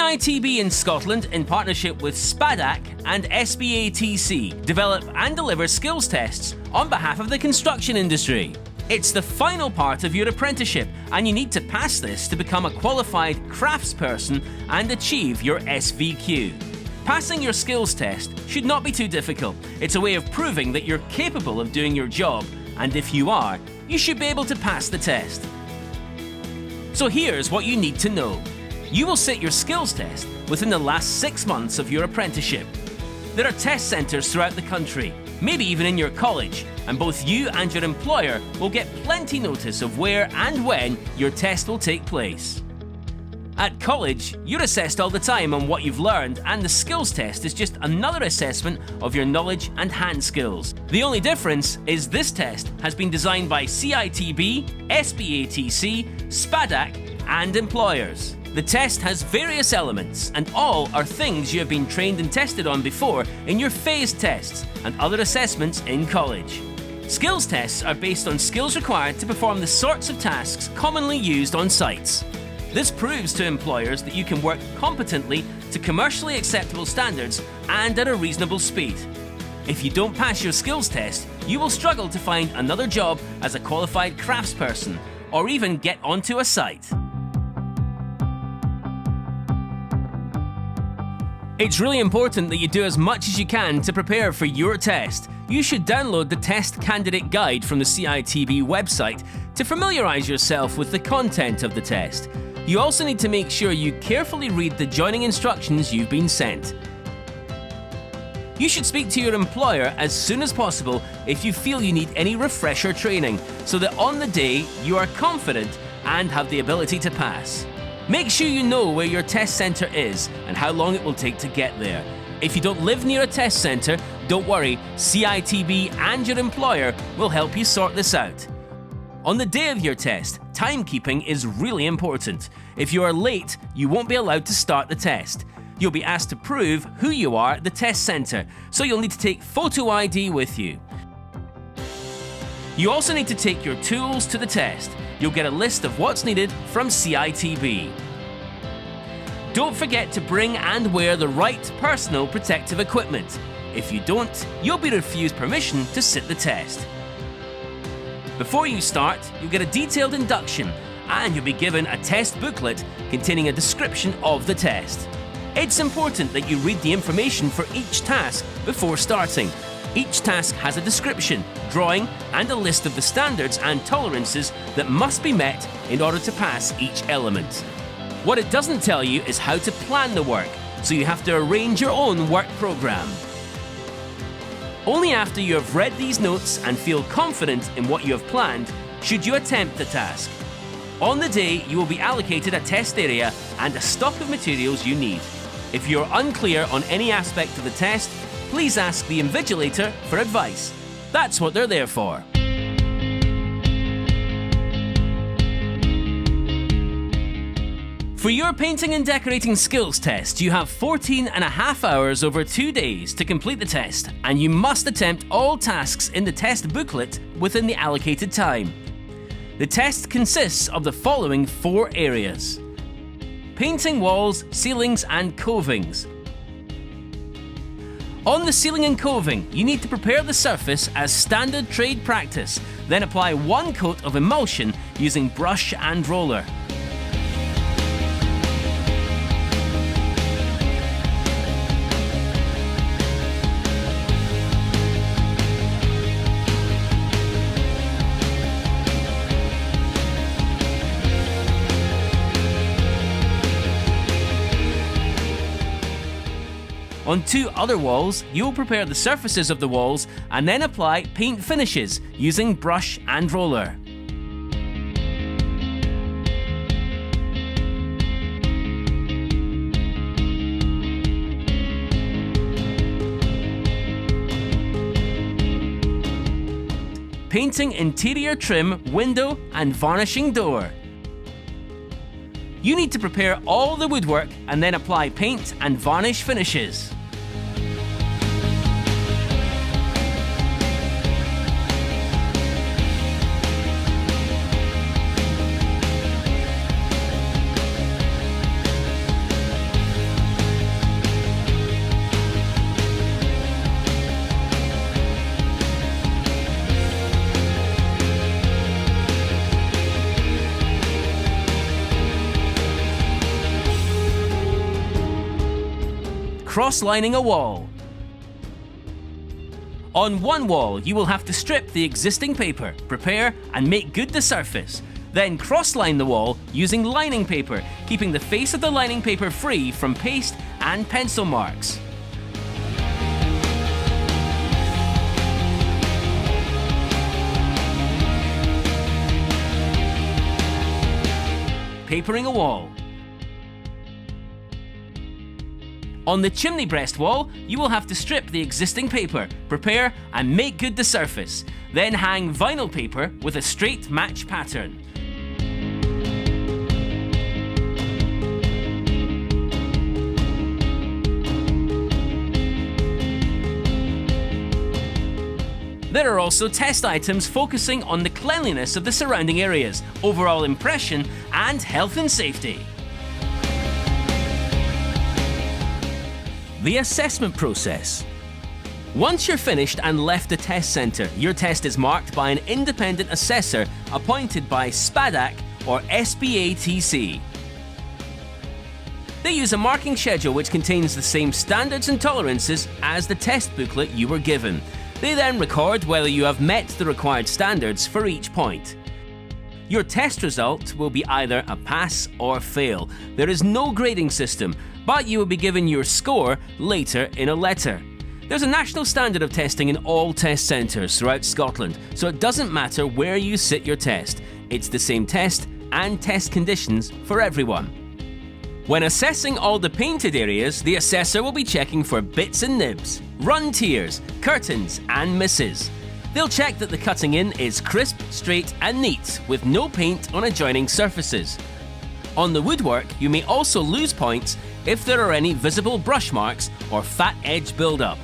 CITB in Scotland, in partnership with SPADAC and SBATC, develop and deliver skills tests on behalf of the construction industry. It's the final part of your apprenticeship, and you need to pass this to become a qualified craftsperson and achieve your SVQ. Passing your skills test should not be too difficult. It's a way of proving that you're capable of doing your job, and if you are, you should be able to pass the test. So here's what you need to know. You will sit your skills test within the last 6 months of your apprenticeship. There are test centres throughout the country, maybe even in your college, and both you and your employer will get plenty notice of where and when your test will take place. At college, you're assessed all the time on what you've learned, and the skills test is just another assessment of your knowledge and hand skills. The only difference is this test has been designed by CITB, SBATC, SPADAC, and employers. The test has various elements, and all are things you have been trained and tested on before in your phased tests and other assessments in college. Skills tests are based on skills required to perform the sorts of tasks commonly used on sites. This proves to employers that you can work competently to commercially acceptable standards and at a reasonable speed. If you don't pass your skills test, you will struggle to find another job as a qualified craftsperson, or even get onto a site. It's really important that you do as much as you can to prepare for your test. You should download the Test Candidate Guide from the CITB website to familiarise yourself with the content of the test. You also need to make sure you carefully read the joining instructions you've been sent. You should speak to your employer as soon as possible if you feel you need any refresher training, so that on the day you are confident and have the ability to pass. Make sure you know where your test centre is and how long it will take to get there. If you don't live near a test centre, don't worry, CITB and your employer will help you sort this out. On the day of your test, timekeeping is really important. If you are late, you won't be allowed to start the test. You'll be asked to prove who you are at the test centre, so you'll need to take photo ID with you. You also need to take your tools to the test. You'll get a list of what's needed from CITB. Don't forget to bring and wear the right personal protective equipment. If you don't, you'll be refused permission to sit the test. Before you start, you'll get a detailed induction, and you'll be given a test booklet containing a description of the test. It's important that you read the information for each task before starting. Each task has a description, drawing, and a list of the standards and tolerances that must be met in order to pass each element. What it doesn't tell you is how to plan the work, so you have to arrange your own work program. Only after you have read these notes and feel confident in what you have planned should you attempt the task. On the day, you will be allocated a test area and a stock of materials you need. If you're unclear on any aspect of the test, please ask the invigilator for advice. That's what they're there for. For your painting and decorating skills test, you have 14.5 hours over 2 days to complete the test, and you must attempt all tasks in the test booklet within the allocated time. The test consists of the following 4 areas: painting walls, ceilings and covings. On the ceiling and coving, you need to prepare the surface as standard trade practice, then apply 1 coat of emulsion using brush and roller. On 2 other walls, you will prepare the surfaces of the walls and then apply paint finishes using brush and roller. Painting interior trim, window and varnishing door. You need to prepare all the woodwork and then apply paint and varnish finishes. cross-lining a wall. On one wall, you will have to strip the existing paper, prepare and make good the surface. Then cross-line the wall using lining paper, keeping the face of the lining paper free from paste and pencil marks. Papering a wall. On the chimney breast wall, you will have to strip the existing paper, prepare and make good the surface. Then hang vinyl paper with a straight match pattern. There are also test items focusing on the cleanliness of the surrounding areas, overall impression and health and safety. The assessment process. Once you're finished and left the test centre, your test is marked by an independent assessor appointed by SPADAC or SBATC. They use a marking schedule which contains the same standards and tolerances as the test booklet you were given. They then record whether you have met the required standards for each point. Your test result will be either a pass or fail. There is no grading system, but you will be given your score later in a letter. There's a national standard of testing in all test centres throughout Scotland, so it doesn't matter where you sit your test. It's the same test and test conditions for everyone. When assessing all the painted areas, the assessor will be checking for bits and nibs, run tiers, curtains and misses. They'll check that the cutting in is crisp, straight and neat, with no paint on adjoining surfaces. On the woodwork, you may also lose points if there are any visible brush marks or fat edge build-up.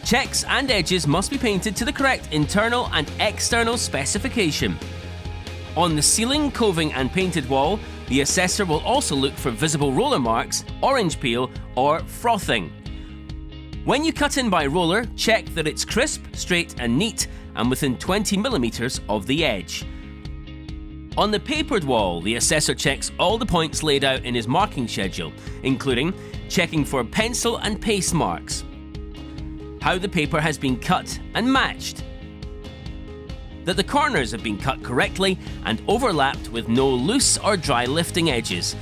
Checks and edges must be painted to the correct internal and external specification. On the ceiling, coving and painted wall, the assessor will also look for visible roller marks, orange peel or frothing. When you cut in by roller, check that it's crisp, straight and neat and within 20mm of the edge. On the papered wall, the assessor checks all the points laid out in his marking schedule, including checking for pencil and paste marks, how the paper has been cut and matched, that the corners have been cut correctly and overlapped with no loose or dry lifting edges,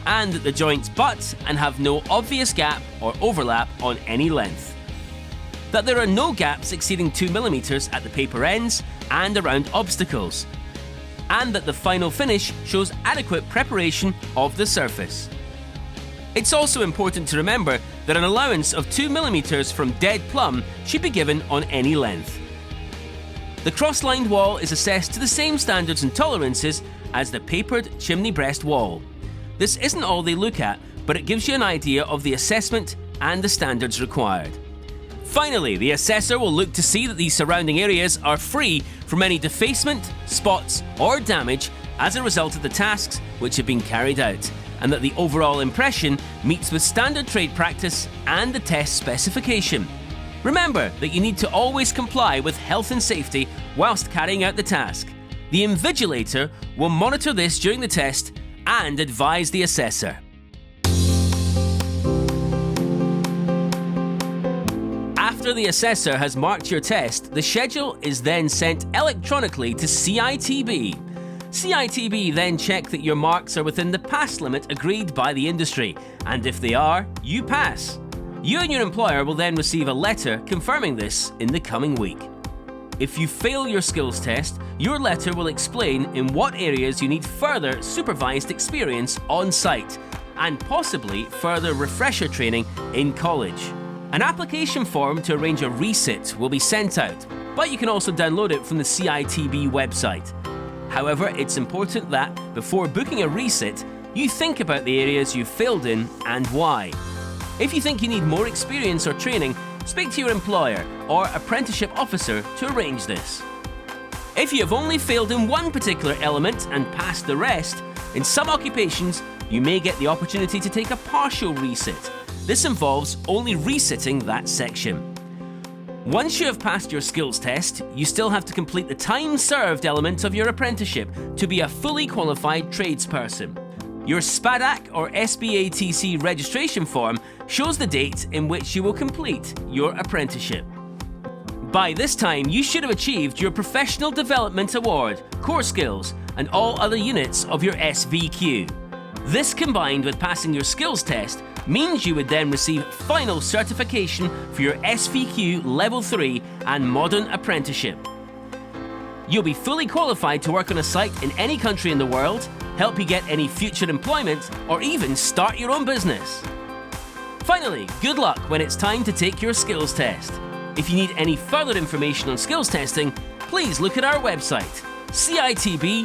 and that the joints butt and have no obvious gap or overlap on any length, that there are no gaps exceeding 2mm at the paper ends and around obstacles, and that the final finish shows adequate preparation of the surface. It's also important to remember that an allowance of 2mm from dead plumb should be given on any length. The cross-lined wall is assessed to the same standards and tolerances as the papered chimney breast wall. This isn't all they look at, but it gives you an idea of the assessment and the standards required. Finally, the assessor will look to see that these surrounding areas are free from any defacement, spots or damage as a result of the tasks which have been carried out, and that the overall impression meets with standard trade practice and the test specification. Remember that you need to always comply with health and safety whilst carrying out the task. The invigilator will monitor this during the test and advise the assessor. After the assessor has marked your test, the schedule is then sent electronically to CITB. CITB then check that your marks are within the pass limit agreed by the industry, and if they are, you pass. You and your employer will then receive a letter confirming this in the coming week. If you fail your skills test, your letter will explain in what areas you need further supervised experience on site, and possibly further refresher training in college. An application form to arrange a resit will be sent out, but you can also download it from the CITB website. However, it's important that, before booking a resit, you think about the areas you failed in and why. If you think you need more experience or training, speak to your employer or apprenticeship officer to arrange this. If you have only failed in one particular element and passed the rest, in some occupations you may get the opportunity to take a partial resit. This involves only resitting that section. Once you have passed your skills test, you still have to complete the time served element of your apprenticeship to be a fully qualified tradesperson. Your SPADAC or SBATC registration form shows the date in which you will complete your apprenticeship. By this time, you should have achieved your Professional Development Award, Core Skills, and all other units of your SVQ. This, combined with passing your skills test, means you would then receive final certification for your SVQ Level 3 and Modern Apprenticeship. You'll be fully qualified to work on a site in any country in the world, help you get any future employment, or even start your own business. Finally, good luck when it's time to take your skills test. If you need any further information on skills testing, please look at our website, citb.co.uk.